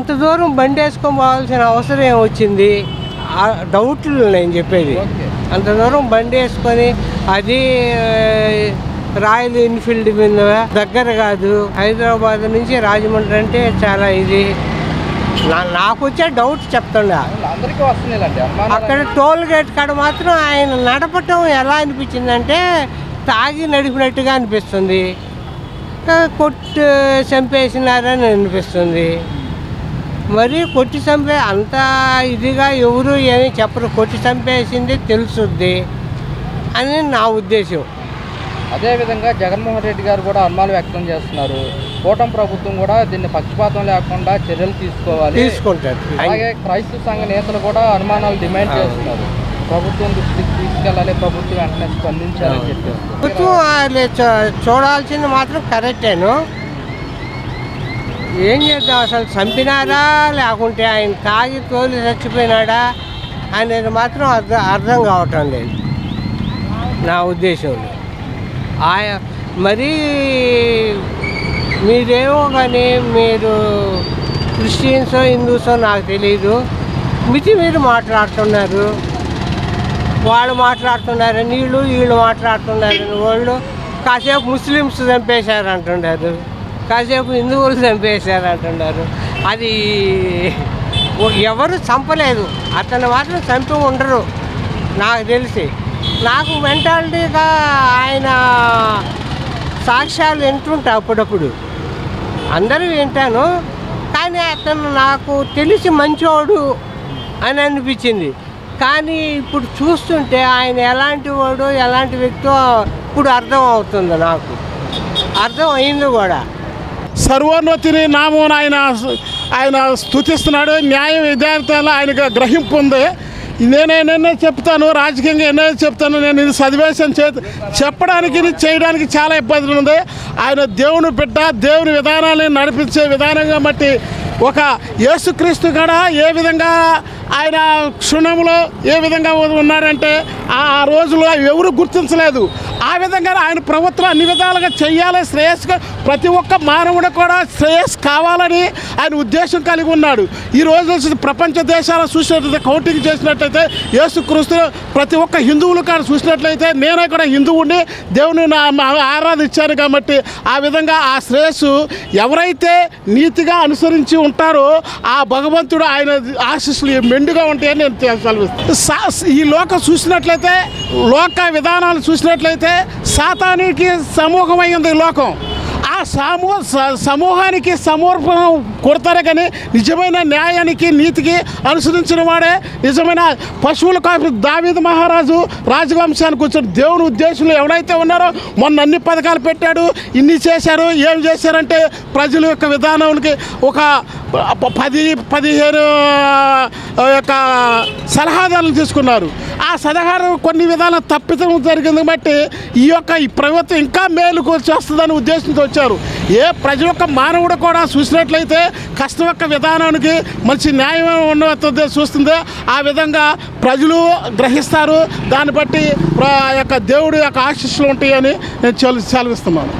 అంత దూరం బండి వేసుకొని పోవాల్సిన అవసరం ఏమొచ్చింది? డౌట్లు నేను చెప్పేది. అంత దూరం బండి వేసుకొని అది రాయల్ ఎన్ఫీల్డ్ మీద దగ్గర కాదు. హైదరాబాద్ నుంచి రాజమండ్రి అంటే చాలా ఇది. నాకు వచ్చే డౌట్ చెప్తుండా. అక్కడ టోల్ గేట్ కాడ మాత్రం ఆయన నడపటం ఎలా అనిపించిందంటే తాగి నడిపినట్టుగా అనిపిస్తుంది. కొట్టి చంపేసినారని అనిపిస్తుంది. మరి కొట్టి చంపే అంత ఇదిగా ఎవరు ఏమి చెప్పరు. కొట్టి చంపేసింది తెలుసుద్ది అని నా ఉద్దేశం. అదేవిధంగా జగన్మోహన్ రెడ్డి గారు కూడా అనుమానం వ్యక్తం చేస్తున్నారు. కూటమి ప్రభుత్వం కూడా దీన్ని పక్షపాతం లేకుండా చర్యలు తీసుకుంటారు. అలాగే క్రైస్తవ సంఘ నేతలు కూడా అనుమానాలు డిమాండ్ చేస్తున్నారు. ప్రభుత్వం దృష్టికి తీసుకెళ్ళాలి, ప్రభుత్వం వెంటనే స్పందించాలని చెప్పారు. ప్రభుత్వం చూడాల్సింది మాత్రం కరెక్టేను. ఏం చేద్దాం, అసలు చంపినారా లేకుంటే ఆయన తాగి తోలి చచ్చిపోయినాడా అనేది మాత్రం అర్థం కావటం లేదు నా ఉద్దేశంలో. మరి మీరేమో కానీ మీరు క్రిస్టియన్సో హిందూసో నాకు తెలీదు, మీరు మాట్లాడుతున్నారు. వాళ్ళు మాట్లాడుతున్నారని వీళ్ళు మాట్లాడుతున్నారని వాళ్ళు కాసేపు ముస్లిమ్స్ చంపేశారంటున్నారు, కాసేపు హిందువులు చంపేశారంటున్నారు. అది ఎవరు చంపలేదు, అతను మాత్రం చంపి ఉండరు నాకు తెలిసి. నాకు మెంటాలిటీగా ఆయన సాక్ష్యాలు వింటుంటా అప్పుడప్పుడు, అందరూ వింటాను. కానీ అతను నాకు తెలిసి మంచివాడు అని అనిపించింది. కానీ ఇప్పుడు చూస్తుంటే ఆయన ఎలాంటి వాడు ఎలాంటి వ్యక్తో ఇప్పుడు అర్థం అవుతుంది, నాకు అర్థం అయింది కూడా. సర్వోన్నతిని నామం ఆయన స్తుతిస్తున్నాడు. న్యాయ విధానాలు ఆయనకు గ్రహింపు ఉంది. నేనే చెప్తాను, రాజకీయంగా ఎన్నో చెప్తాను. నేను ఇది చదివేశాను, చెప్పడానికి చేయడానికి చాలా ఇబ్బంది ఉంది. ఆయన దేవుని బిడ్డ, దేవుని విధానాన్ని నడిపించే విధానంగా బట్టి ఒక యేసుక్రీస్తు కూడా ఏ విధంగా ఆయన క్షుణంలో ఏ విధంగా ఉన్నారంటే ఆ రోజుల్లో ఎవరు గుర్తించలేదు. ఆ విధంగా ఆయన ప్రభుత్వం అన్ని విధాలుగా చెయ్యాలి, శ్రేయస్గా ప్రతి ఒక్క మానవుడు కూడా శ్రేయస్ కావాలని ఆయన ఉద్దేశం కలిగి ఉన్నాడు. ఈ రోజు ప్రపంచ దేశాలు చూసినట్లయితే, కౌంటింగ్ చేసినట్లయితే యేసుక్రీస్తు ప్రతి ఒక్క హిందువులు కూడా చూసినట్లయితే, నేనే కూడా హిందువుని దేవుని ఆరాధించాను. కాబట్టి ఆ విధంగా ఆ శ్రేయస్సు ఎవరైతే నీతిగా అనుసరించి ఉంటారో ఆ భగవంతుడు ఆయన ఆశీస్సులు మెండుగా ఉంటాయని నేను సెలవిస్తాను. ఈ లోకం చూసినట్లయితే, లోక విధానాలు చూసినట్లయితే సాతానికి సమూహమైంది ఈ లోకం. ఆ సమూహానికి సమర్పణం కొడతారే కానీ నిజమైన న్యాయానికి నీతికి అనుసరించిన వాడే నిజమైన పశువుల కాపీ. దావీదు మహారాజు రాజవంశానికి వచ్చిన దేవుని ఉద్దేశంలో ఎవరైతే ఉన్నారో మొన్న అన్ని పథకాలు పెట్టాడు, ఇన్ని చేశారు. ఏం చేశారంటే ప్రజల యొక్క విధానానికి ఒక 10-15 యొక్క సలహాదారులు తీసుకున్నారు. ఆ సలహాలు కొన్ని విధాల తప్పిదం జరిగింది. బట్టి ఈ ప్రభుత్వం ఇంకా మేలుకు చేస్తుందని ఉద్దేశంతో వచ్చారు. ఏ ప్రజల యొక్క మానవుడు కూడా చూసినట్లయితే కష్టం యొక్క విధానానికి మంచి న్యాయం ఉన్న చూస్తుందో ఆ విధంగా ప్రజలు గ్రహిస్తారు. దాన్ని బట్టి ఆ యొక్క దేవుడి యొక్క ఆశీస్సులు ఉంటాయని నేను సెలవిస్తున్నాను.